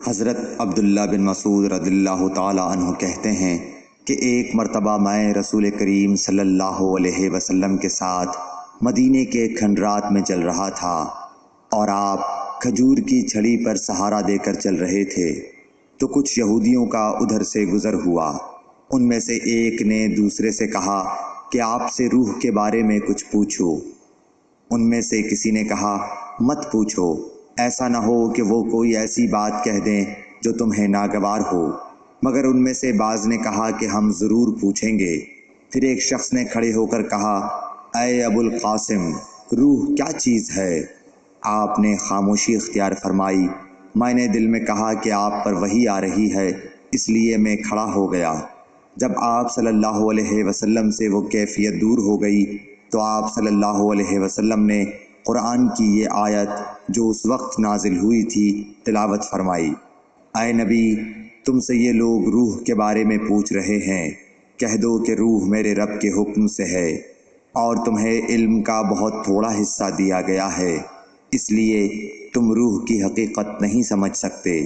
حضرت عبداللہ بن مسعود رضی اللہ تعالی عنہ کہتے ہیں کہ ایک مرتبہ میں رسول کریم صلی اللہ علیہ وسلم کے ساتھ مدینے کے کھنڈرات میں چل رہا تھا اور آپ کھجور کی چھڑی پر سہارا دے کر چل رہے تھے تو کچھ یہودیوں کا ادھر سے گزر ہوا۔ ان میں سے ایک نے دوسرے سے کہا کہ آپ سے روح کے بارے میں کچھ پوچھو۔ ان میں سے کسی نے کہا مت پوچھو، ایسا نہ ہو کہ وہ کوئی ایسی بات کہہ دیں جو تمہیں ناگوار ہو۔ مگر ان میں سے بعض نے کہا کہ ہم ضرور پوچھیں گے۔ پھر ایک شخص نے کھڑے ہو کر کہا اے ابو القاسم، روح کیا چیز ہے؟ آپ نے خاموشی اختیار فرمائی۔ میں نے دل میں کہا کہ آپ پر وحی آ رہی ہے، اس لیے میں کھڑا ہو گیا۔ جب آپ صلی اللہ علیہ وسلم سے وہ کیفیت دور ہو گئی تو آپ صلی اللہ علیہ وسلم نے قرآن کی یہ آیت جو اس وقت نازل ہوئی تھی تلاوت فرمائی۔ اے نبی، تم سے یہ لوگ روح کے بارے میں پوچھ رہے ہیں، کہہ دو کہ روح میرے رب کے حکم سے ہے اور تمہیں علم کا بہت تھوڑا حصہ دیا گیا ہے، اس لیے تم روح کی حقیقت نہیں سمجھ سکتے۔